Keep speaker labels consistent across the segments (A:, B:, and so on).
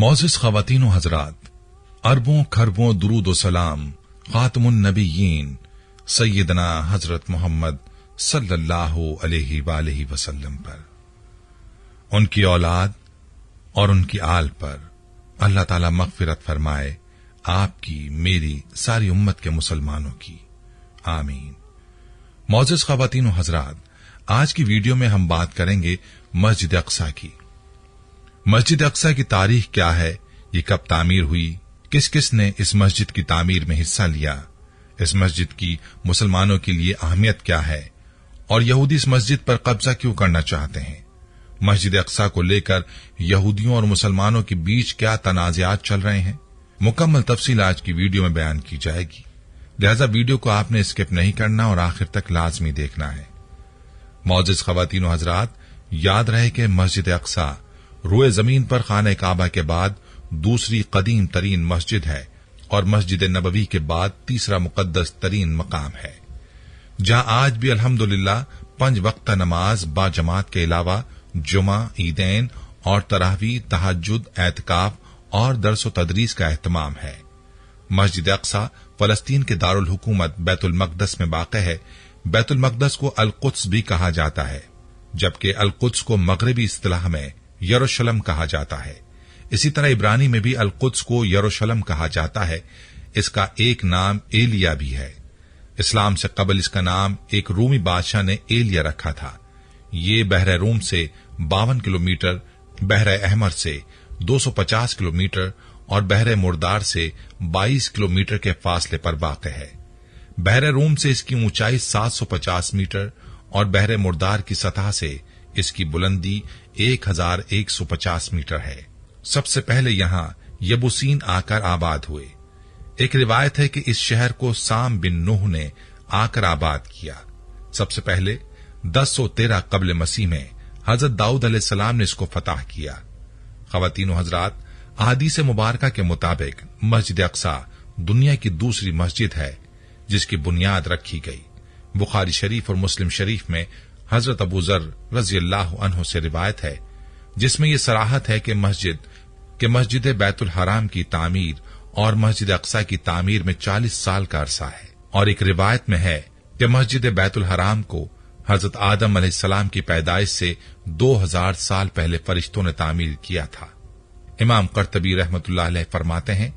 A: मोअज़्ज़िज़ ख़वातीन व हज़रात, अरबों खरबों दुरूद व सलाम ख़ातमुन नबिय्यीन सय्यदना हज़रत मोहम्मद सल्लल्लाहु अलैहि वालैहि वसल्लम पर, उनकी औलाद और उनकी आल पर अल्लाह ताला मग़फ़िरत फरमाए, आपकी मेरी सारी उम्मत के मुसलमानों की, आमीन। मोअज़्ज़िज़ ख़वातीन व हज़रात, आज की वीडियो में हम बात करेंगे मस्जिद अक़सा की। मस्जिद अक़सा की तारीख क्या है, ये कब तामीर हुई, किस किस ने इस मस्जिद की तामीर में हिस्सा लिया, इस मस्जिद की मुसलमानों के लिए अहमियत क्या है और यहूदी इस मस्जिद पर कब्जा क्यों करना चाहते हैं। मस्जिद अक़सा को लेकर यहूदियों और मुसलमानों के बीच क्या तनाज़ात चल रहे हैं, मुकम्मल तफसील आज की वीडियो में बयान की जाएगी। लिहाजा वीडियो को आपने स्किप नहीं करना और आखिर तक लाजमी देखना है। मोअज़्ज़िज़ ख़वातीन व हज़रात, याद रहे कि मस्जिद अक़सा रोए जमीन पर खाने काबा के बाद दूसरी कदीम तरीन मस्जिद है और मस्जिद नबवी के बाद तीसरा मुकद्दस तरीन मकाम है, जहां आज भी अल्हम्दुलिल्लाह 5 वक्त नमाज बा जमात के अलावा जुमा, ईदैन और तरावी, तहज्जुद, एतकाफ और दर्स व तदरीस का एहतमाम है। मस्जिद अक़सा फलस्तीन के दारुल हुकूमत बैतुल मक़दस में वाक़ है। बैतुल मक़दस को अल कुद्स भी कहा जाता है, जबकि अल कुद्स को मग़रिबी इस्तिलाह में यरूशलम कहा जाता है। इसी तरह इब्रानी में भी अल कुद्स को यरूशलम कहा जाता है। इसका एक नाम एलिया भी है। इस्लाम से कबल इसका नाम एक रूमी बादशाह ने एलिया रखा था। ये बहरे रूम से 52 किलोमीटर, बहरे अहमर से 250 किलोमीटर और बहरे मुर्दार से 22 किलोमीटर के फासले पर वाक़ है। बहरे रूम से इसकी ऊंचाई 750 मीटर और बहरे मुर्दार की सतह से इसकी बुलंदी 1150 मीटर है। सबसे पहले यहां यबूसीन आकर आबाद हुए। एक रिवायत है कि इस शहर को साम बिन नूह ने आकर आबाद किया। सबसे पहले 1013 कब्ल मसीह में हजरत दाऊद अलैहिस्सलाम ने इसको फतह किया। ख़वातीन व हज़रात, अहादीस मुबारका के मुताबिक मस्जिद अक़सा दुनिया की दूसरी मस्जिद है जिसकी बुनियाद रखी गई। बुखारी शरीफ और मुस्लिम शरीफ में हजरत अबू ज़र रज़ियल्लाहु अन्हु से रिवायत है, जिसमें यह सराहत है कि मस्जिद बैतुल हराम की तामीर और मस्जिद अक़सा की तामीर में 40 साल का अरसा है। और एक रिवायत में है कि मस्जिद बैतुल हराम को हजरत आदम अलैहिस्सलाम की पैदाइश से 2000 साल पहले फरिश्तों ने तामीर किया था। इमाम क़र्तबी रहमतुल्लाह अलैह फरमाते हैं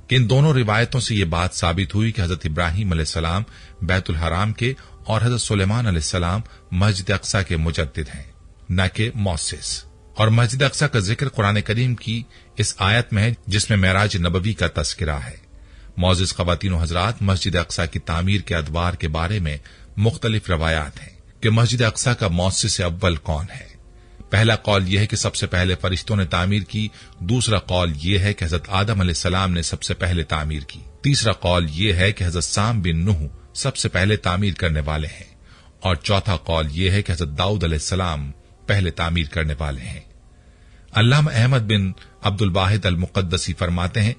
A: कि इन दोनों रिवायतों से यह बात साबित हुई कि हजरत इब्राहीम अलैहिस्सलाम बैतुल हराम के और हजरत सुलेमान अलैहिस्सलाम मस्जिद अक़सा के मुजद्दिद हैं, न कि मुअस्सिस। और मस्जिद अक़सा का जिक्र कुरान करीम की इस आयत में है जिसमें मेराज नबवी का तस्करा है। मुअज़्ज़िज़ ख़वातीन व हज़रात, मस्जिद अक़सा की तामीर के अदवार के बारे में मुख्तलिफ रवायात हैं कि मस्जिद अक़सा का मुअस्सिस अव्वल कौन है। पहला कौल यह है कि सबसे पहले फरिश्तों ने तामीर की। दूसरा कौल यह है कि हजरत आदम अलैहिस्सलाम ने सबसे पहले तामीर की। तीसरा कौल यह है कि हजरत साम बिन नूह सबसे पहले तामीर करने वाले हैं। और चौथा कौल यह है कि हजरत दाऊद अलैहिस्सलाम पहले तामीर करने वाले हैं। अल्लामा अहमद बिन अब्दुल वाहिद अल मुक़द्दसी फरमाते हैं,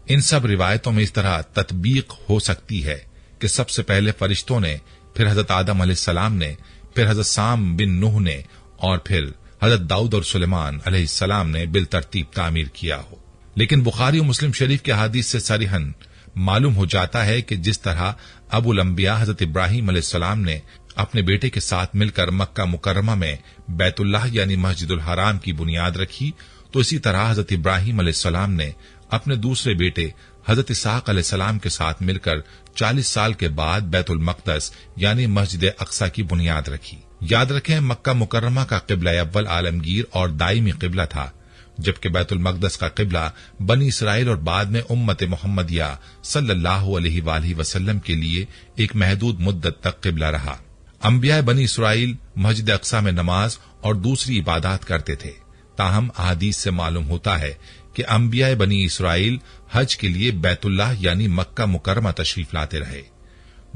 A: इन सब रिवायतों में इस तरह तत्बीक हो सकती है कि सबसे पहले फरिश्तों ने, फिर हजरत आदम अलैहिस्सलाम ने, फिर हजरत साम बिन नूह ने और फिर हजरत दाऊद और सुलेमान अलैहिस्सलाम ने बिलतरतीब तामीर किया हो। लेकिन बुखारी और मुस्लिम शरीफ के हदीस से सरीहन मालूम हो जाता है कि जिस तरह अबुल अंबिया हजरत इब्राहीम अलैहिस्सलाम ने अपने बेटे के साथ मिलकर मक्का मुकर्रमा में बैतुल्लाह यानी मस्जिदुल हराम की बुनियाद रखी, तो इसी तरह हजरत इब्राहीम अलैहिस्सलाम ने अपने दूसरे बेटे हजरत इसहाक अलैहिस्सलाम के साथ मिलकर 40 साल के बाद बैतुल मक़दस यानी मस्जिद अक़सा की बुनियाद रखी। याद रखें, मक्का मुकर्रमा का क़िबला अव्वल आलमगीर और दायमी क़िबला था, जबकि बैतुल मक़दस का क़िबला बनी इसराइल और बाद में उम्मत मुहम्मदिया सल्लल्लाहु अलैहि वसल्लम के लिए एक महदूद मुद्दत तक क़िबला रहा। अंबिया बनी इसराइल मस्जिद अक़सा में नमाज और दूसरी इबादत करते थे। ताहम अहादीस से मालूम होता है कि अंबिया बनी इसराइल हज के लिए बैतुल्लाह यानी मक्का मुकर्रमा तशरीफ लाते रहे।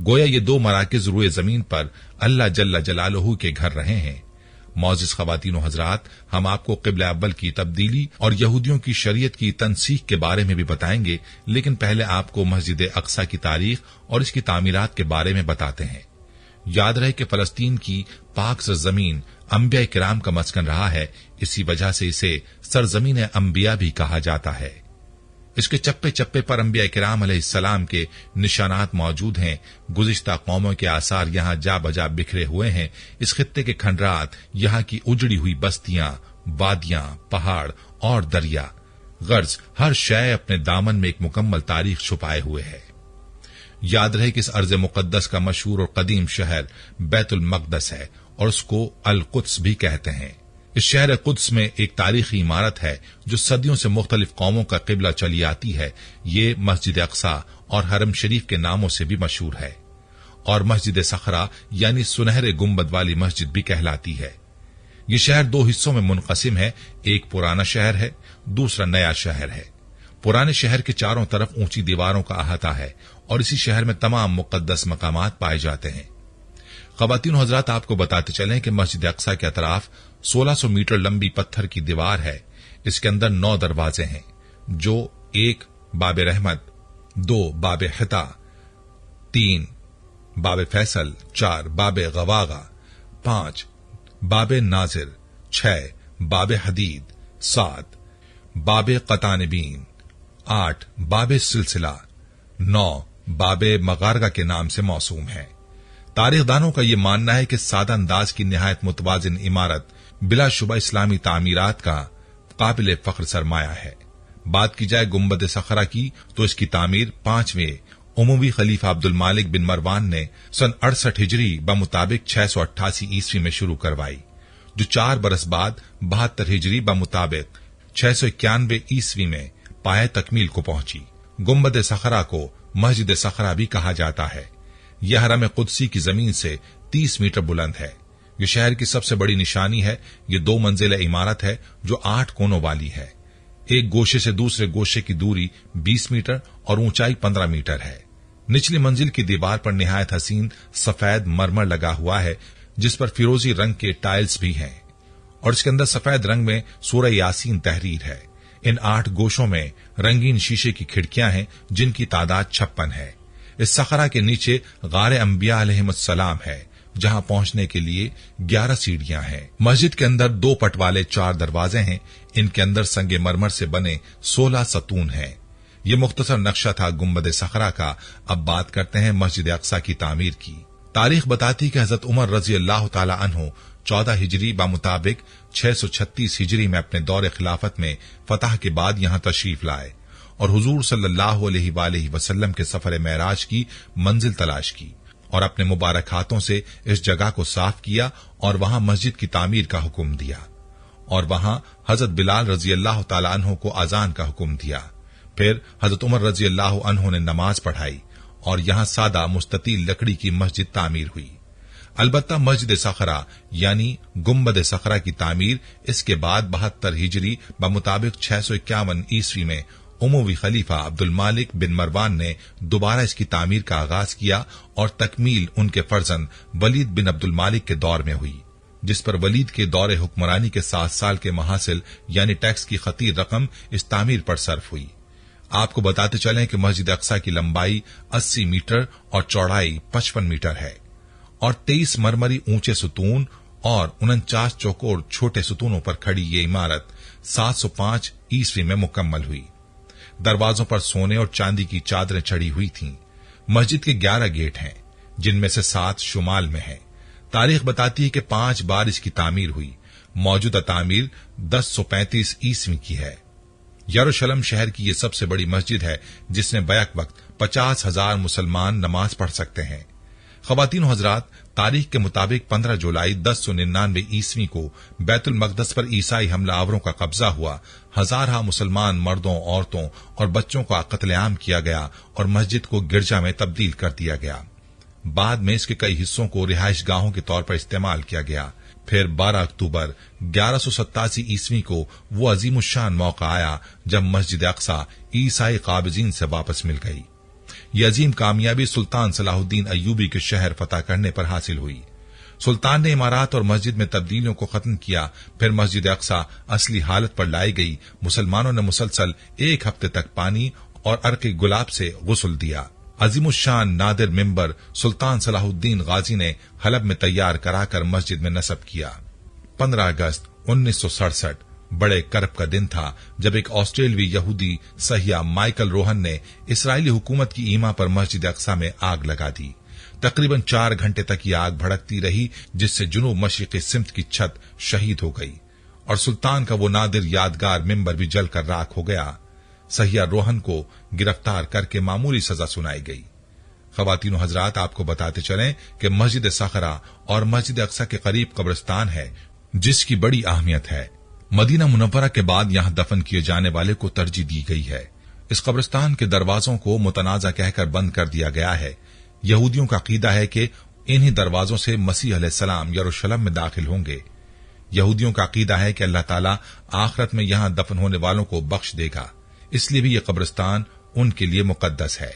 A: गोया ये 2 मराकिज रुए जमीन पर अल्लाह जल्ला जलालहू के घर रहे हैं। मुअज़्ज़िज़ ख़वातीन व हज़रात, हम आपको क़िबला अव्वल की तब्दीली और यहूदियों की शरीयत की तनसीख के बारे में भी बताएंगे, लेकिन पहले आपको मस्जिद अक़सा की तारीख और इसकी तामीरात के बारे में बताते हैं। याद रहे कि फलस्तीन की पाक सरजमीन अंबिया किराम का मस्कन रहा है, इसी वजह से इसे सरजमीन अंबिया भी कहा जाता है। इसके चप्पे चप्पे पर अंबिया किराम अलैहिस्सलाम के निशानात मौजूद हैं। गुज़िश्ता कौमों के आसार यहाँ जा बजा बिखरे हुए हैं। इस खित्ते के खंडरात, यहाँ की उजड़ी हुई बस्तियां, वादियां, पहाड़ और दरिया, गर्ज हर शय अपने दामन में एक मुकम्मल तारीख छुपाए हुए है। याद रहे कि इस अर्ज मुकद्दस का मशहूर और कदीम शहर बैतुल मक़दस है और उसको अल कुद्स भी कहते हैं। इस शहर कुद्स में एक तारीखी इमारत है जो सदियों से मुख्तलिफ कौमों का किबला चली आती है। ये मस्जिद अक्सा और हरम शरीफ के नामों से भी मशहूर है और मस्जिद सखरा यानी सुनहरे गुंबद वाली मस्जिद भी कहलाती है। ये शहर दो हिस्सों में मुनक़सिम है। एक पुराना शहर है, दूसरा नया शहर है। पुराने शहर के चारों तरफ ऊंची दीवारों का अहाता है और इसी शहर में तमाम मुक़द्दस मकामात पाए जाते हैं। ख़वातीन हज़रात, आपको बताते चलें कि मस्जिद अक्सा के अतराफ 1600 मीटर लंबी पत्थर की दीवार है। इसके अंदर 9 दरवाजे हैं, जो 1 बाब रहमत, 2 बाब हिता, 3 बाब फैसल, 4 बाब गवागा, 5 बाब नाजिर, 6 बाब हदीद, 7 बाब कतानबीन, 8 बाब सिलसिला, 9 बाब मगारगा के नाम से मौसूम है। तारीखदानों का यह मानना है कि सादा अंदाज की निहायत मुतवाजिन इमारत बिलाशुबा इस्लामी तामीरात का काबिल फख्र सरमाया है। बात की जाए गुंबद सखरा की तो इसकी तामीर 5वें उमवी खलीफा अब्दुल मालिक बिन मरवान ने सन 68 हिजरी बमुताबिक 688 ईस्वी में शुरू करवाई, जो 4 बरस बाद 72 हिजरी बमुताबिक 691 ईस्वी में पाए तकमील को पहुंची। गुंबद सखरा को मस्जिद सखरा भी कहा जाता है। यह हरम कुदसी की जमीन से 30 मीटर बुलंद है। यह शहर की सबसे बड़ी निशानी है। यह 2 मंजिला इमारत है जो 8 कोनों वाली है। एक गोशे से दूसरे गोशे की दूरी 20 मीटर और ऊंचाई 15 मीटर है। निचली मंजिल की दीवार पर निहायत हसीन सफेद मरमर लगा हुआ है, जिस पर फिरोजी रंग के टाइल्स भी हैं और इसके अंदर सफेद रंग में सूरह यासीन तहरीर है। इन 8 गोशों में रंगीन शीशे की खिड़कियां हैं, जिनकी तादाद 56 है। इस सखरा के नीचे गारे अंबिया अलैहिमुस्सलाम है, जहां पहुंचने के लिए 11 सीढ़ियां हैं। मस्जिद के अंदर 2 पट वाले 4 दरवाजे हैं। इनके अंदर संगे मरमर से बने 16 सतून हैं। यह मुख्तसर नक्शा था गुंबद सखरा का। अब बात करते हैं मस्जिद अक्सा की तामीर की। तारीख बताती कि हजरत उमर रजी अल्लाह तआला अन्हु 14 हिजरी बामुताबिक 636 हिजरी में अपने दौरे खिलाफत में फतह के बाद यहां तशरीफ लाए और हुजूर सल्लल्लाहु अलैहि वसल्लम के सफर मेराज की मंजिल तलाश की और अपने मुबारक हाथों से इस जगह को साफ किया और वहां मस्जिद की तामीर का हुक्म दिया और वहां हजरत बिलाल रजी अल्लाह तआला अन्हु को अजान का हुक्म दिया। फिर हजरत उमर रजी अल्लाह अन्हु ने नमाज पढ़ाई और यहां सादा मुस्ततील लकड़ी की मस्जिद तामीर हुई। अलबत्ता मस्जिद सखरा यानी गुंबद सखरा की तामीर इसके बाद 72 हिजरी बमुताबिक 651 ईस्वी में उमवी खलीफा अब्दुल मालिक बिन मरवान ने दोबारा इसकी तामीर का आगाज किया और तकमील उनके फर्जंद वलीद बिन अब्दुल मालिक के दौर में हुई, जिस पर वलीद के दौरे हुक्मरानी के 7 साल के महासिल यानी टैक्स की खतीर रकम इस तामीर पर सर्फ हुई। आपको बताते चलें कि मस्जिद अक्सा की लंबाई 80 मीटर और चौड़ाई 55 मीटर है और 23 मरमरी ऊंचे सुतून और 49 चौकोर छोटे सुतूनों पर खड़ी ये इमारत 705 ईस्वी में मुकम्मल हुई। दरवाजों पर सोने और चांदी की चादरें चढ़ी हुई थीं। मस्जिद के 11 गेट हैं, जिनमें से 7 शुमाल में हैं। तारीख बताती है कि 5 बार इसकी तामीर हुई। मौजूदा तामीर 1035 ईस्वी की है। यरूशलेम शहर की यह सबसे बड़ी मस्जिद है, जिसमें बैक वक्त 50,000 मुसलमान नमाज पढ़ सकते हैं। ख़वातीन हज़रात, तारीख के मुताबिक 15 जुलाई 1099 ईस्वी को बैतुल मक़दस पर ईसाई हमलावरों का कब्जा हुआ। हजारा मुसलमान मर्दों, औरतों और बच्चों का कत्लेआम किया गया और मस्जिद को गिरजा में तब्दील कर दिया गया। बाद में इसके कई हिस्सों को रिहाइश गाहों के तौर पर इस्तेमाल किया गया। फिर 12 अक्टूबर 1187 ईस्वी को वो अजीमुशान मौका आया जब मस्जिद अक्सा ईसाई काबिजीन से वापस मिल गई। यह अजीम कामयाबी सुल्तान सलाहुद्दीन अय्यूबी के शहर फतह करने पर हासिल हुई। सुल्तान ने इमारत और मस्जिद में तब्दीलियों को खत्म किया। फिर मस्जिद अक्सा असली हालत पर लाई गई। मुसलमानों ने मुसलसल 1 हफ्ते तक पानी और अर्क़ गुलाब से गुस्ल दिया। अजीमुशान नादिर मिंबर सुल्तान सलाहुद्दीन गाजी ने हलब में तैयार कराकर मस्जिद में नस्ब किया। 15 अगस्त 1967 बड़े कर्ब का दिन था जब एक ऑस्ट्रेलियाई यहूदी सहिया माइकल रोहन ने इसराइली हुकूमत की ईमा पर मस्जिद अक्सा में आग लगा दी। तकरीबन 4 घंटे तक ये आग भड़कती रही, जिससे जुनूब मशरिकी सिमत की छत शहीद हो गई और सुल्तान का वो नादिर यादगार मिंबर भी जलकर राख हो गया। सहिया रोहन को गिरफ्तार करके मामूली सजा सुनाई गई। ख्वातीन हजरात, आपको बताते चलें कि मस्जिद सखरा और मस्जिद अक्सा के करीब कब्रिस्तान है, जिसकी बड़ी अहमियत है। मदीना मुनव्वरा के बाद यहां दफन किए जाने वाले को तरजीह दी गई है। इस कब्रिस्तान के दरवाजों को मुतनाजा कहकर बंद कर दिया गया है। यहूदियों का अकीदा है कि इन्हीं दरवाजों से मसीह अलैहिस्सलाम यरूशलेम में दाखिल होंगे। यहूदियों का अकीदा है कि अल्लाह ताला आखिरत में यहां दफन होने वालों को बख्श देगा, इसलिए भी यह कब्रिस्तान उनके लिए मुकद्दस है।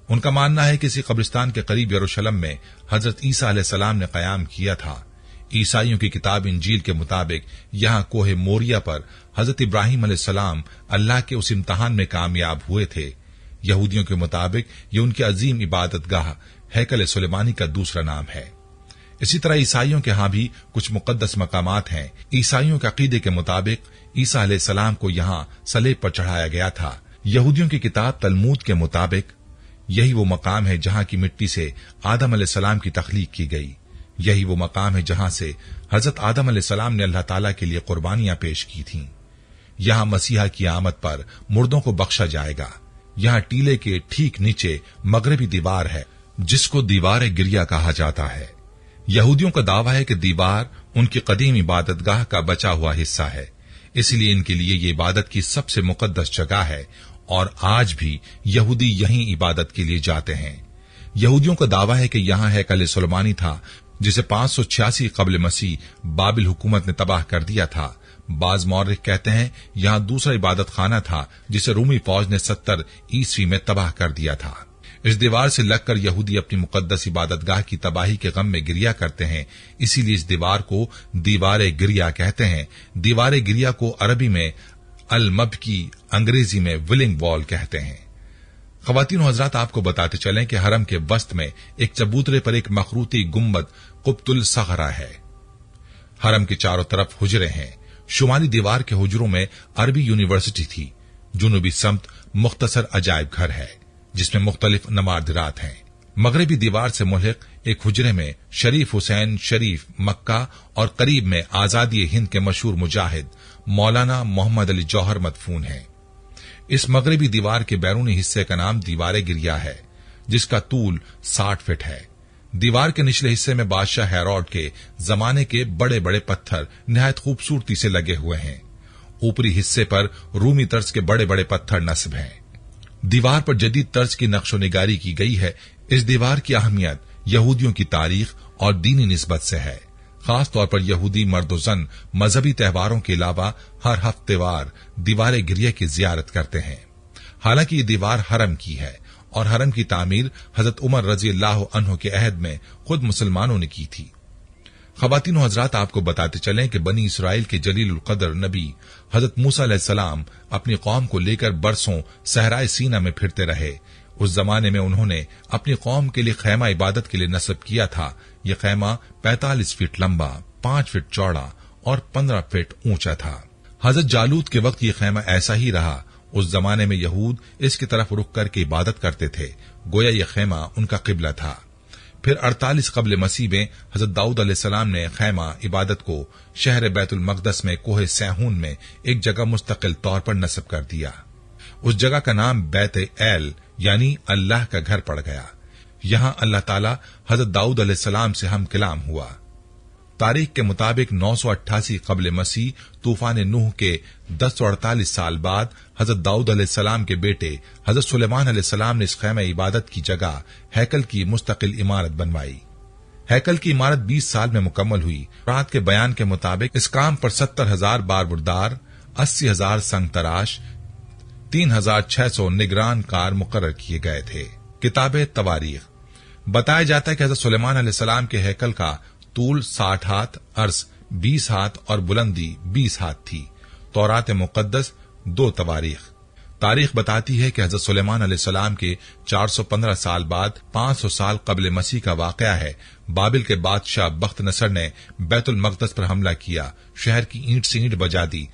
A: उनका मानना है कि इसी कब्रिस्तान के करीब यरूशलेम में हजरत ईसा अलैहिस्सलाम ने कयाम किया था। ईसाइयों की किताब इंजील के मुताबिक यहां कोहे मोरिया पर हजरत इब्राहिम अलैहिस्सलाम अल्लाह के उस इम्तिहान में कामयाब हुए थे। यहूदियों के मुताबिक ये उनकी अजीम इबादत गाह हैकल सुलेमानी का दूसरा नाम है। इसी तरह ईसाइयों के यहां भी कुछ मुकद्दस मकामात हैं। ईसाइयों के अकीदे के मुताबिक ईसा अलैहिस्सलाम को यहां सलेब पर चढ़ाया गया था। यहूदियों की किताब तलमूद के मुताबिक यही वो मकाम है जहां की मिट्टी से आदम अलैहिस्सलाम की तख्लीक की गई। यही वो मकाम है जहां से हजरत आदम अलैहिस्सलाम ने अल्लाह ताला के लिए कुर्बानियां पेश की थीं। यहां मसीहा की आमद पर मुर्दों को बख्शा जाएगा। यहां टीले के ठीक नीचे मगरबी दीवार है, जिसको दीवार गिरिया कहा जाता है। यहूदियों का दावा है कि दीवार उनकी कदीम इबादतगाह का बचा हुआ हिस्सा है, इसलिए इनके लिए ये इबादत की सबसे मुकद्दस जगह है और आज भी यहूदी यहीं इबादत के लिए जाते हैं। यहूदियों का दावा है कि यहां हैकल सुलेमानी था, जिसे 586 कब्ल मसीह बाबिल हुकूमत ने तबाह कर दिया था। बाज मौर्रिख कहते हैं यहां दूसरा इबादत खाना था, जिसे रूमी फौज ने 70 ईस्वी में तबाह कर दिया था। इस दीवार से लगकर यहूदी अपनी मुकद्दस इबादतगाह की तबाही के गम में गिरिया करते हैं, इसीलिए इस दीवार को दीवार गिरिया कहते हैं। दीवार गिरिया को अरबी में अल मबकी, अंग्रेजी में विलिंग वॉल कहते हैं। ख्वातीन हजरात, आपको बताते चलें कि हरम के वस्त में एक चबूतरे पर एक मखरूती गुम्बद कुब्तुल सखरा है। हरम के चारों तरफ हुजरे हैं। शुमाली दीवार के हुजरों में अरबी यूनिवर्सिटी थी। जुनूबी समत मुख्तसर अजायब घर है, जिसमें मुख्तलिफ नमादिरात हैं। मगरबी दीवार से मुल्हिक एक हुजरे में शरीफ हुसैन शरीफ मक्का और करीब में आजादी हिंद के मशहूर मुजाहिद मौलाना मोहम्मद अली जौहर मदफून हैं। इस मगरबी दीवार के बैरूनी हिस्से का नाम दीवार गिरिया है, जिसका तूल 60 फीट है। दीवार के निचले हिस्से में बादशाह हेरोड के जमाने के बड़े बड़े पत्थर निहायत खूबसूरती से लगे हुए हैं। ऊपरी हिस्से पर रूमी तर्ज के बड़े बड़े पत्थर नस्ब हैं। दीवार पर जदीद तर्ज की नक्शोनिगारी की गई है। इस दीवार की अहमियत यहूदियों की तारीख और दीनी निस्बत से है। खास तौर पर यहूदी मर्द-ओ-ज़न मजहबी त्योहारों के अलावा हर हफ्तेवार दीवार गिरिया की जियारत करते हैं। हालांकि ये दीवार हरम की है और हरम की तामीर हजरत उमर रजी अल्लाह अन्हु के अहद में खुद मुसलमानों ने की थी। ख्वातीन हजरात, आपको बताते चलें कि बनी इसराइल के जलीलुल कदर नबी हजरत मूसा अलैहिस्सलाम अपनी कौम को लेकर बरसों सहराए सीना में फिरते रहे। उस जमाने में उन्होंने अपनी कौम के लिए खैमा इबादत के लिए नस्ब किया था। यह खैमा 45 फीट लंबा, 5 फीट चौड़ा और 15 फीट ऊंचा था। हजरत जालूत के वक्त यह खैमा ऐसा ही रहा। उस जमाने में यहूद इसकी तरफ रुख करके इबादत करते थे, गोया यह खैमा उनका किबला था। फिर 48 कब्ल मसीह में हजरत दाऊद अलैहिस्सलाम ने खैमा इबादत को शहर बैतुल मकदस में कोहे सैहून में एक जगह मुस्तकिल तौर पर नस्ब कर दिया। उस जगह का नाम बैत एल यानी अल्लाह का घर पड़ गया। यहां अल्लाह ताला हजरत दाऊद अलैहिस्सलाम से हम कलाम हुआ। तारीख के मुताबिक 988 कब्ल मसीह तूफान नूह के 1048 साल बाद हजरत दाऊद अलैहिस्सलाम के बेटे हजरत सुलेमान अलैहिस्सलाम ने इस खैमा इबादत की जगह हैकल की मुस्तकिल इमारत बनवाई। हैकल की इमारत 20 साल में मुकम्मल हुई। रात के बयान के मुताबिक इस काम पर 70,000 बारबुरदार, 80,000 संग तराश, 3,600 निगरान कार मुकर्रर किए गए थे। किताब तवारीख बताया जाता है कि हजरत सुलेमान अलैहिस्सलाम के हैकल का तूल 60 हाथ, अर्ज 20 हाथ और बुलंदी 20 हाथ थी। तौरात मुकद्दस 2 तवारीख। तारीख बताती है कि हजरत सुलेमान अलैहिस्सलाम के 415 साल बाद 500 साल कब्ल मसीह का वाकया है। बाबिल के बादशाह बख्त नसर ने बैतुल मकदस पर हमला किया, शहर की ईंट से ईंट बजा दी,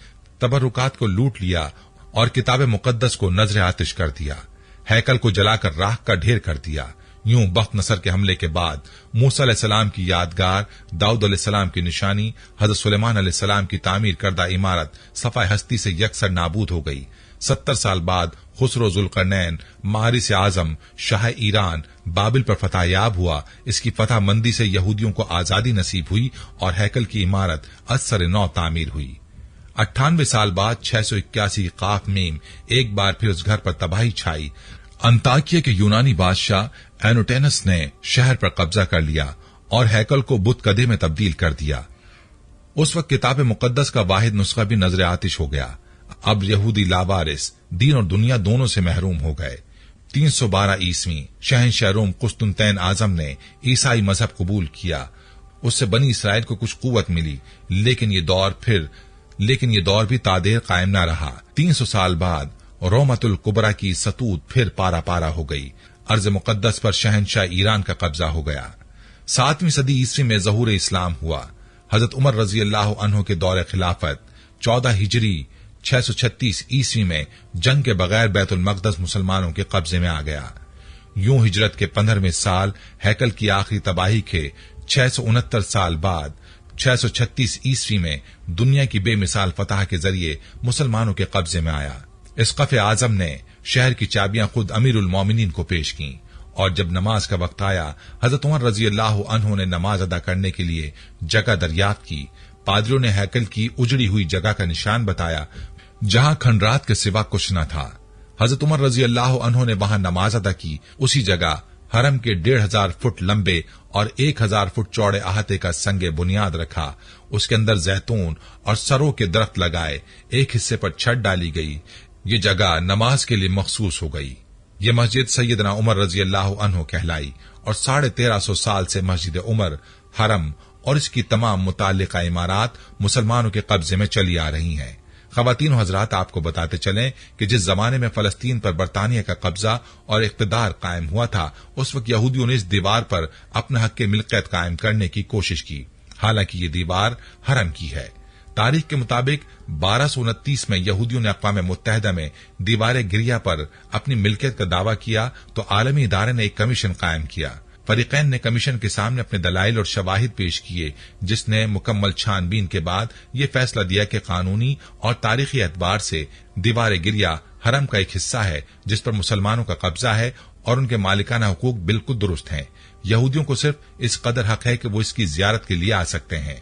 A: तबरुकात को लूट लिया और किताब मुकद्दस को नजर आतिश कर दिया। हैकल को जलाकर राख का ढेर कर दिया। यूं बख्त नसर के हमले के बाद मूसा अलैहिस्सलाम की यादगार, दाऊद अलैहिस्सलाम की निशानी, हजरत सुलेमान अलैहिस्सलाम की तामीर करदा इमारत सफाए हस्ती से यकसर नाबूद हो गई। 70 साल बाद खुसरो जुल्करनैन मारिस आजम शाह ईरान बाबिल पर फतहयाब हुआ। इसकी फतह मंदी से यहूदियों को आजादी नसीब हुई और हैकल की इमारत असर नौ तामीर हुई। 98 साल बाद 681 काफ मीम एक बार फिर उस घर पर तबाही छाई। अंताकिया के यूनानी बादशाह एनोटेनस ने शहर पर कब्जा कर लिया और हैकल को बुत कदे में तब्दील कर दिया। उस वक्त किताब मुकद्दस का वाहिद नुस्खा भी नजर आतिश हो गया। अब यहूदी लावारिस दीन और दुनिया दोनों से महरूम हो गए। 312 ईस्वी शहंशाह रोम कुस्तुनतैन आजम ने ईसाई मजहब कबूल किया। उससे बनी इसराइल को कुछ कुव्वत मिली, लेकिन ये दौर भी तादेर कायम न रहा। 300 साल बाद रोमतुल कुबरा की सतूत फिर पारा पारा हो गई। अर्ज मुकद्दस पर शहंशाह ईरान का कब्जा हो गया। 7वीं सदी ईस्वी में ज़हूर इस्लाम हुआ। हजरत उमर रजी अल्लाह अन्हु के दौरे खिलाफत 14 हिजरी 636 ईस्वी में जंग के बगैर बैतुल मक़दस मुसलमानों के कब्जे में आ गया। यूं हिजरत के 15वें साल हैकल की आखिरी तबाही के 669 साल बाद 636 ईस्वी में दुनिया की बेमिसाल फतह के जरिए मुसलमानों के कब्जे में आया। इसकफ आजम ने शहर की चाबियां खुद अमीरुल मोमिनीन को पेश की और जब नमाज का वक्त आया हजरत उमर रजी अल्लाह अन्हु ने नमाज अदा करने के लिए जगह दरियाफ्त की। पादरियों ने हैकल की उजड़ी हुई जगह का निशान बताया जहां खंडरात के सिवा कुछ न था। हजरत उमर रजी अल्लाह अन्हु ने वहां नमाज अदा की। उसी जगह हरम के 1500 फुट लंबे और 1000 फुट चौड़े अहाते का संगे बुनियाद रखा। उसके अंदर जैतून और सरों के दरख्त लगाए। एक हिस्से पर छत डाली गई। ये जगह नमाज के लिए मखसूस हो गई। ये मस्जिद सैयदना उमर रजी अल्लाह अन्हु कहलाई और 1350 साल से मस्जिद उमर, हरम और इसकी तमाम मुताल्लिका इमारात मुसलमानों के कब्जे में चली आ रही हैं। ख़वातीन हजरात, आपको बताते चलें कि जिस जमाने में फलस्तीन पर बरतानिया का कब्जा और इख्तिदार कायम हुआ था, उस वक्त यहूदियों ने इस दीवार पर अपना हक के मिल्कियत कायम करने की कोशिश की। हालांकि ये दीवार हरम की है। तारीख के मुताबिक 1229 में यहूदियों ने अक़वाम मुत्तहिदा में दीवार गिरिया पर अपनी मिल्कियत का दावा किया तो आलमी इदारे ने एक कमीशन कायम किया। फरीकैन ने कमीशन के सामने अपने दलाइल और शवाहिद पेश किए, जिसने मुकम्मल छानबीन के बाद ये फैसला दिया कि कानूनी और तारीखी एतबार से दीवार गिरिया हरम का एक हिस्सा है जिस पर मुसलमानों का कब्जा है और उनके मालिकाना हुकूक बिल्कुल दुरुस्त हैं। यहूदियों को सिर्फ इस कदर हक है कि वो इसकी जियारत के लिए आ सकते हैं।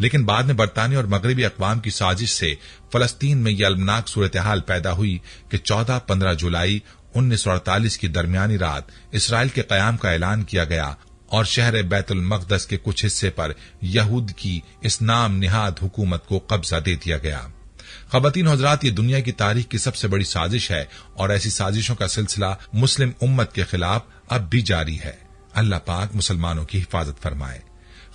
A: लेकिन बाद में बरतानिया और मगरबी अक़वाम की साजिश से फलस्तीन में यह अलमनाक सूरत हाल पैदा हुई कि 14-15 जुलाई 1948 की दरमियानी रात इसराइल के कयाम का ऐलान किया गया और शहर बैतुल मक़दस के कुछ हिस्से पर यहूद की इस नाम निहाद हुकूमत को कब्जा दे दिया गया। ख़वातीन हज़रात, ये दुनिया की तारीख की सबसे बड़ी साजिश है और ऐसी साजिशों का सिलसिला मुस्लिम उम्मत के खिलाफ अब भी जारी है। अल्लाह पाक मुसलमानों की हिफाजत फरमाए।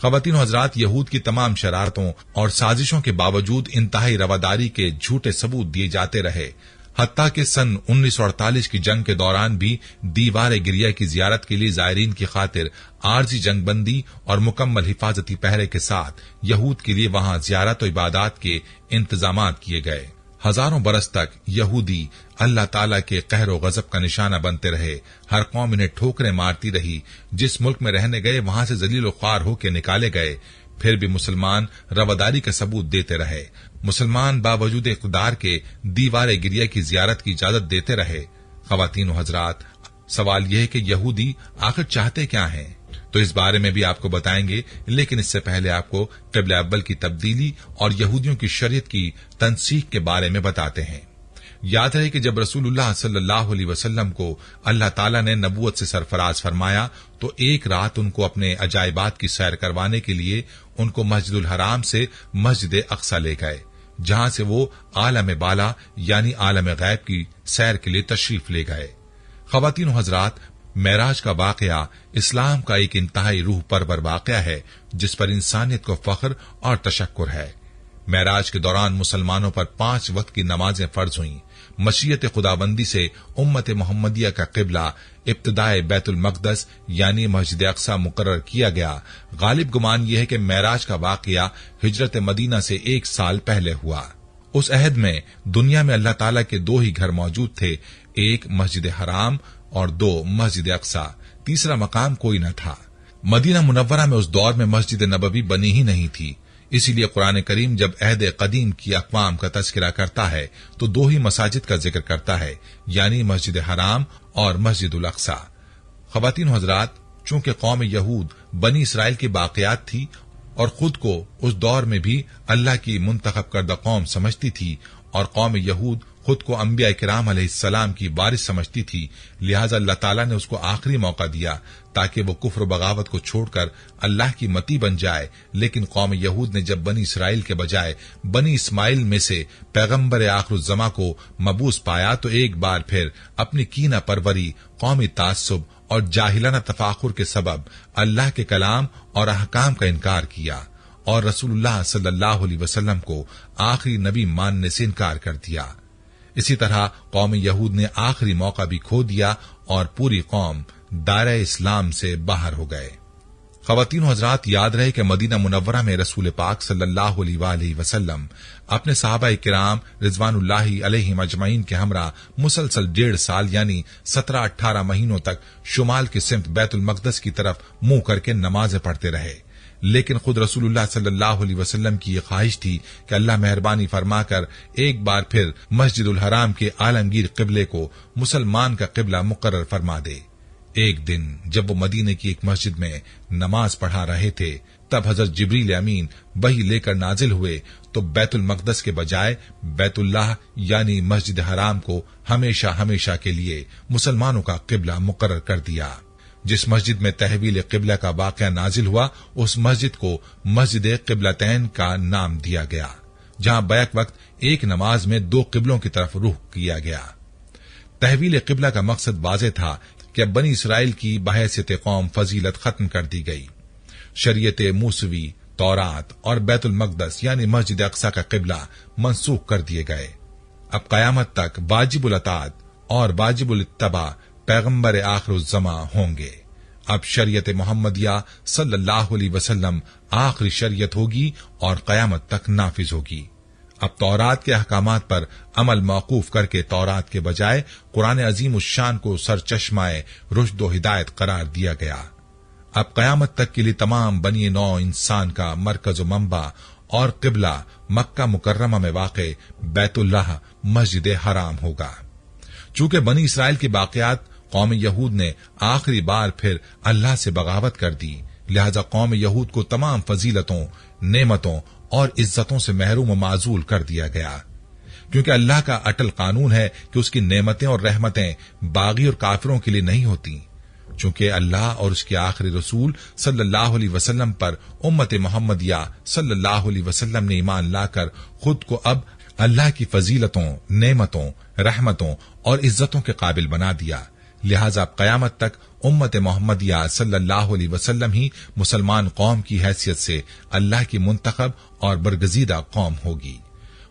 A: ख़वातीन हज़रात, यहूद की तमाम शरारतों और साजिशों के बावजूद इंतहाई रवादारी के झूठे सबूत दिए जाते रहे। हत्ता के सन 1948 की जंग के दौरान भी दीवार गिरिया की जियारत के लिए जायरीन की खातिर आरजी जंगबंदी और मुकम्मल हिफाजती पहरे के साथ यहूद के लिए वहां जियारत और इबादत के इंतजामात किए गए। हजारों बरस तक यहूदी अल्लाह ताला के कहर और गजब का निशाना बनते रहे। हर कौम इन्हें ठोकरें मारती रही। जिस मुल्क में रहने गए वहां से जलील ख्वार होकर निकाले गए। फिर भी मुसलमान रवादारी का सबूत देते रहे। मुसलमान बावजूद इक़्तिदार के दीवार गिरिया की जियारत की इजाजत देते रहे। ख़वातीन हज़रात, सवाल यह है कि यहूदी आखिर चाहते क्या हैं? तो इस बारे में भी आपको बताएंगे, लेकिन इससे पहले आपको क़िबला अव्वल की तब्दीली और यहूदियों की शरीयत की तनसीख के बारे में बताते हैं। याद रहे कि जब रसूलुल्लाह सल्लल्लाहु अलैहि वसल्लम को अल्लाह ताला ने नबूवत से सरफराज फरमाया तो एक रात उनको अपने अजायबात की सैर करवाने के लिए उनको मस्जिदुल हराम से मस्जिद अक्सा ले गए, जहां से वो आलम बाला यानी आलम गैब की सैर के लिए तशरीफ ले गए। ख़वातीन हज़रात, मेराज का वाकया इस्लाम का एक इंतहाई रूह परवर वाकया है जिस पर इंसानियत को फख्र और तशक्कुर है। मेराज के दौरान मुसलमानों पर 5 वक्त की नमाजें फर्ज हुई। मशीयत खुदाबंदी से उम्मत मोहम्मदिया का किबला इब्तिदाए बैतुल मक़दस यानी मस्जिद अक्सा मुकर्रर किया गया। गालिब गुमान यह है कि मेराज का वाकया हिजरत मदीना से 1 साल पहले हुआ। उस अहद में दुनिया में अल्लाह ताला के 2 ही घर मौजूद थे, एक मस्जिद हराम और 2 मस्जिद अक्सा, तीसरा मकाम कोई न था। मदीना मुनव्वरा में उस दौर में मस्जिद नबवी बनी ही नहीं थी। इसीलिए कुरान करीम जब अहद कदीम की अक़वाम का तज़किरा करता है तो 2 ही मसाजिद का जिक्र करता है, यानी मस्जिद हराम और मस्जिदुल अक्सा। ख़वातीन हज़रात, चूंकि कौम यहूद बनी इसराइल की बाक़ियात थी और खुद को उस दौर में भी अल्लाह की मुंतखब करदा कौम समझती थी और कौम यहूद खुद को अंबिया किराम अलैहिस्सलाम की वारिस समझती थी, लिहाजा अल्लाह ताला ने उसको आखिरी मौका दिया ताकि वो कुफ्र बगावत को छोड़कर अल्लाह की मती बन जाए। लेकिन कौम यहूद ने जब बनी इसराइल के बजाय बनी इस्माइल में से पैगम्बर आखिरुज़्ज़मा को मबूस पाया तो एक बार फिर अपनी कीना परवरी, कौमी तास्सुब और जाहिलाना तफाखुर के सबब अल्लाह के कलाम और अहकाम का इनकार किया और रसूलुल्लाह सल्लल्लाहु अलैहि वसल्लम को आखिरी नबी मानने से इनकार कर दिया। इसी तरह कौम यहूद ने आखिरी मौका भी खो दिया और पूरी कौम दायरे इस्लाम से बाहर हो गए। ख़वातीन हज़रात, याद रहे कि मदीना मुनव्वरा में रसूल पाक सल्लल्लाहु अलैहि वसल्लम अपने सहाबा किराम रिज़वानुल्लाहि अलैहिम अजमईन के हमरा मुसलसल 1.5 साल यानी 17-18 महीनों तक शुमाल की सिमत बैतुल मक़दस की तरफ मुंह करके नमाजें पढ़ते रहे। लेकिन खुद रसूलुल्लाह सल्लल्लाहु अलैहि वसल्लम की ये ख्वाहिश थी कि अल्लाह मेहरबानी फरमाकर एक बार फिर मस्जिदुल हराम के आलमगीर किबले को मुसलमान का किबला मुकर्रर फरमा दे। एक दिन जब वो मदीने की एक मस्जिद में नमाज पढ़ा रहे थे, तब हजरत जिब्रील अमीन वही लेकर नाजिल हुए तो बैतुल मक़दस के बजाय बैतुल्लाह यानी मस्जिद हराम को हमेशा हमेशा के लिए मुसलमानों का किबला मुकर्रर कर दिया। जिस मस्जिद में तहवील किबला का वाक़या नाजिल हुआ, उस मस्जिद को मस्जिद किबलतैन का नाम दिया गया, जहां बैक वक्त एक नमाज में 2 किबलों की तरफ रुख किया गया। तहवील किबला का मकसद वाज़ेह था कि अब बनी इसराइल की बहैसियत कौम फजीलत खत्म कर दी गई। शरीयत मूसवी, तौरात और बैतुल मक़दस यानी मस्जिद अक्सा का किबला मनसूख कर दिए गए। अब कयामत तक वाजिबुल अतात और वाजिबुल इत्तबा पैगम्बर आखिरुज़्ज़मा होंगे। अब शरीयत मोहम्मदिया सल्लल्लाहु अलैहि वसल्लम आखिरी शरीयत होगी और कयामत तक नाफिज होगी। अब तौरात के अहकामात पर अमल मौकूफ करके तौरात के बजाय कुरान अजीम उस शान को सरचश्माए रुश्द व हिदायत करार दिया गया। अब कयामत तक के लिए तमाम बनी नौ इंसान का मरकज व मंबा और किबला मक्का मुकर्रमा में वाक़े बैतुल्लाह मस्जिद हराम होगा। चूंकि बनी इसराइल की बाक़ियात कौम यहूद ने आखिरी बार फिर अल्लाह से बगावत कर दी, लिहाजा कौम यहूद को तमाम फजीलतों, नेमतों और इज्जतों से महरूम व माजूल कर दिया गया। क्योंकि अल्लाह का अटल कानून है कि उसकी नेमतें और रहमतें बागी और काफिरों के लिए नहीं होती। चूंकि अल्लाह और उसके आखिरी रसूल सल्लल्लाहु अलैहि वसल्लम पर उम्मत मोहम्मदिया सल्लल्लाहु अलैहि वसल्लम ने ईमान लाकर खुद को अब अल्लाह की फजीलतों, नेमतों, रहमतों और इज्जतों के काबिल बना दिया। लिहाजा अब कयामत तक उम्मत मोहम्मदिया सल्लल्लाहु अलैहि वसल्लम ही मुसलमान कौम की हैसियत से अल्लाह की मुंतखब और बरगजीदा कौम होगी।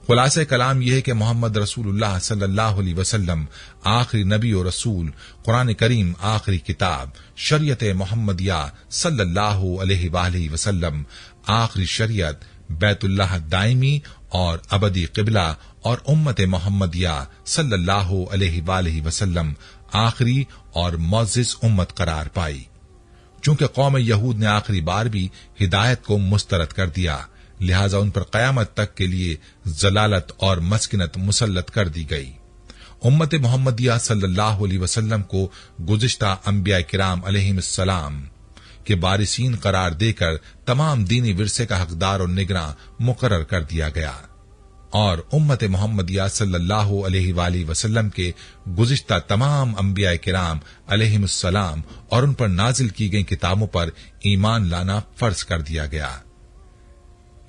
A: खुलासे कलाम यह है कि मोहम्मद रसूलुल्लाह सल्लल्लाहु अलैहि वसल्लम आखिरी नबी और रसूल, कुरान करीम आखिरी किताब, शरीयत मोहम्मदिया सल्लल्लाहु अलैहि वसल्लम आखिरी शरीयत, बैतुल्लाह दायमी और अबदी किबला और उम्मत मोहम्मदिया सल्लल्लाहु अलैहि वसल्लम आखिरी और मुअज़्ज़िज़ उम्मत करार पाई। चूंकि कौम यहूद ने आखिरी बार भी हिदायत को मुस्तरद कर दिया, लिहाजा उन पर कयामत तक के लिए जलालत और मस्किनत मुसल्लत कर दी गई। उम्मत मोहम्मदिया सल्लल्लाहु अलैहि वसल्लम को गुज़िश्ता अंबिया किराम अलैहिस्सलाम के वारिसीन करार देकर तमाम दीनी विरसे का हकदार और निगरां मुकर्रर कर दिया गया और उम्मत मोहम्मदिया सल्लल्लाहु अलैहि वसल्लम के गुज़िश्ता तमाम अंबिया किराम अलैहिमुस्सलाम और उन पर नाजिल की गई किताबों पर ईमान लाना फर्ज कर दिया गया।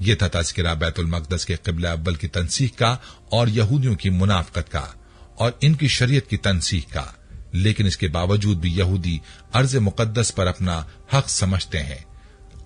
A: यह था तज़किरा बैतुल मक़दस के क़िबला अव्वल की तनसीह का और यहूदियों की मुनाफ़क़त का और इनकी शरीयत की तनसीह का। लेकिन इसके बावजूद भी यहूदी अर्ज़ मुक़द्दस पर अपना हक समझते हैं।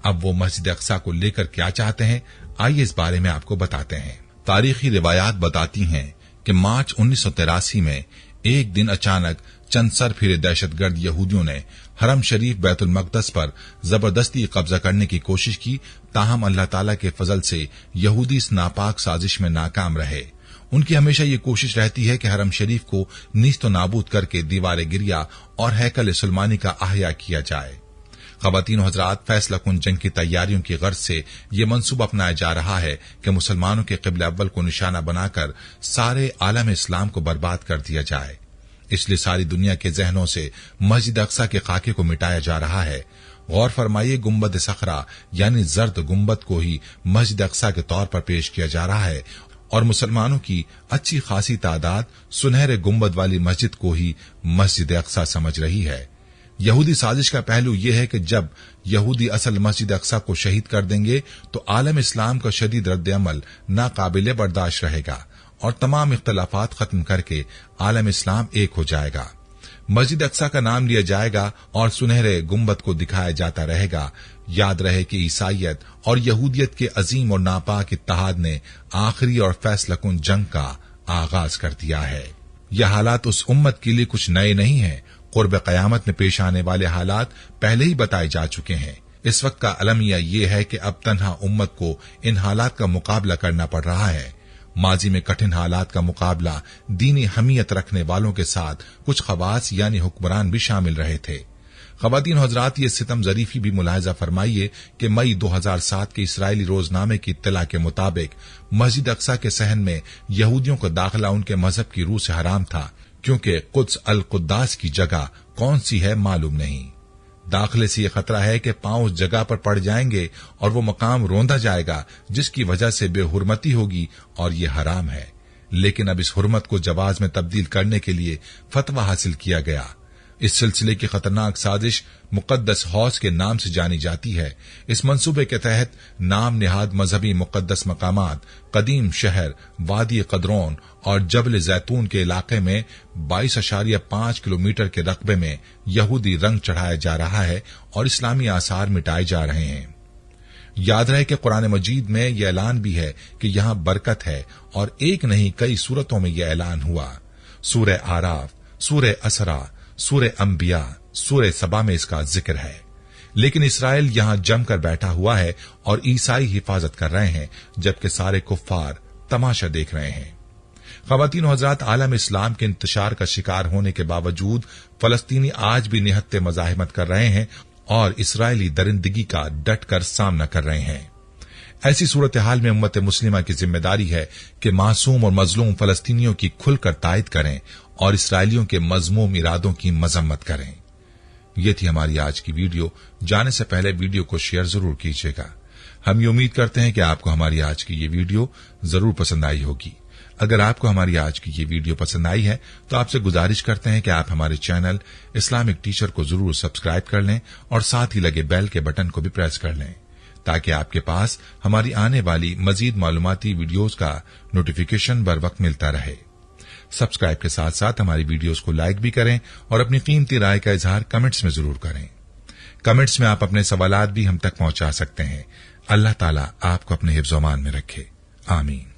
A: अब वो मस्जिद अक्सा को लेकर क्या चाहते हैं, आइए इस बारे में आपको बताते हैं। तारीखी रिवायात बताती हैं कि मार्च 1983 में एक दिन अचानक चंद सर फिरे दहशतगर्द यहूदियों ने हरम शरीफ बैतुल मक़दस पर जबरदस्ती कब्जा करने की कोशिश की। ताहम अल्लाह ताला के फजल से यहूदी इस नापाक साजिश में नाकाम रहे उनकी हमेशा ये कोशिश रहती है कि हरम शरीफ को नीस्त नाबूद करके दीवार गिरिया और हैकल सुलमानी का आह्या किया जाए। ख़वातीन हज़रात, फैसला कुन जंग की तैयारियों की गर्ज से ये मंसूबा अपनाया जा रहा है कि मुसलमानों के क़िबला अव्वल को निशाना बनाकर सारे आलम इस्लाम को बर्बाद कर दिया जाए। इसलिए सारी दुनिया के जहनों से मस्जिद अक्सा के खाके को मिटाया जा रहा है। गौर फरमाइए, गुम्बद सखरा यानी जर्द गुम्बद को ही मस्जिद अक्सा के तौर पर पेश किया जा रहा है और मुसलमानों की अच्छी खासी तादाद सुनहरे गुम्बद वाली मस्जिद को ही मस्जिद अक्सा समझ रही है। यहूदी साजिश का पहलू यह है कि जब यहूदी असल मस्जिद अक्सा को शहीद कर देंगे तो आलम इस्लाम का शदीद रद्द अमल नाकाबिले बर्दाश्त रहेगा और तमाम इख्तलाफात खत्म करके आलम इस्लाम एक हो जाएगा। मस्जिद अक्सा का नाम लिया जाएगा और सुनहरे गुम्बद को दिखाया जाता रहेगा। याद रहे कि ईसाइयत और यहूदियत के अजीम और नापाक इत्तेहाद ने आखिरी और फैसलाकुन जंग का आगाज कर दिया है। यह हालात उस उम्मत के लिए कुछ नए नहीं है। कुर्ब क़यामत में पेश आने वाले हालात पहले ही बताए जा चुके हैं। इस वक्त का अलमिया ये है कि अब तन्हा उम्मत को इन हालात का मुकाबला करना पड़ रहा है। माजी में कठिन हालात का मुकाबला दीनी हमीयत रखने वालों के साथ कुछ खवास यानी हुक्मरान भी शामिल रहे थे। ख़वातीन हज़रात, ये सितम ज़रीफी भी मुलाहिज़ा फरमाइए कि मई 2007 के इसराइली रोजनामे की इत्तला के मुताबिक मस्जिद अक्सा के सहन में यहूदियों का दाखिला उनके मजहब की रूह से हराम था, क्योंकि कुद्स अल कुद्दास की जगह कौन सी है मालूम नहीं। दाखिले से यह खतरा है कि पांव उस जगह पर पड़ जाएंगे और वो मकाम रोंदा जाएगा जिसकी वजह से बेहुरमती होगी और ये हराम है। लेकिन अब इस हुर्मत को जवाज में तब्दील करने के लिए फतवा हासिल किया गया। इस सिलसिले की खतरनाक साजिश मुकद्दस हौज के नाम से जानी जाती है। इस मंसूबे के तहत नाम निहाद मजहबी मुकद्दस मकामात कदीम शहर वादी कदरौन और जबल जैतून के इलाके में 22.5 किलोमीटर के रकबे में यहूदी रंग चढ़ाया जा रहा है और इस्लामी आसार मिटाए जा रहे हैं। याद रहे कि कुरान मजीद में यह ऐलान भी है कि यहां बरकत है और एक नहीं कई सूरतों में यह ऐलान हुआ। सूरह आराफ, सूरह असरा, सूरह अंबिया, सूरह सबा में इसका जिक्र है। लेकिन इसराइल यहां जमकर बैठा हुआ है और ईसाई हिफाजत कर रहे हैं, जबकि सारे कुफ्फार तमाशा देख रहे हैं। ख़वातीन हज़रात, आलम इस्लाम के इंतशार का शिकार होने के बावजूद फलस्तीनी आज भी निहत्ते मज़ाहिमत कर रहे हैं और इसराइली दरिंदगी का डट कर सामना कर रहे हैं। ऐसी सूरत हाल में उम्मत मुस्लिमा की जिम्मेदारी है कि मासूम और मजलूम फलस्तीनियों की खुलकर तायद करें और इसराइलियों के मजमूम इरादों की मजम्मत करें। ये थी हमारी आज की वीडियो। जाने से पहले वीडियो को शेयर जरूर कीजिएगा। हम ये उम्मीद करते हैं कि आपको हमारी आज की ये वीडियो जरूर पसंद आई होगी। अगर आपको हमारी आज की ये वीडियो पसंद आई है तो आपसे गुजारिश करते हैं कि आप हमारे चैनल इस्लामिक टीचर को जरूर सब्सक्राइब कर लें और साथ ही लगे बेल के बटन को भी प्रेस कर लें, ताकि आपके पास हमारी आने वाली मजीद मालूमाती वीडियोस का नोटिफिकेशन बर वक्त मिलता रहे। सब्सक्राइब के साथ साथ हमारी वीडियोस को लाइक भी करें और अपनी कीमती राय का इजहार कमेंट्स में जरूर करें। कमेंट्स में आप अपने सवालात भी हम तक पहुंचा सकते हैं। अल्लाह ताला आपको अपने हिफ्ज़-ओ-अमान में रखे। आमीन।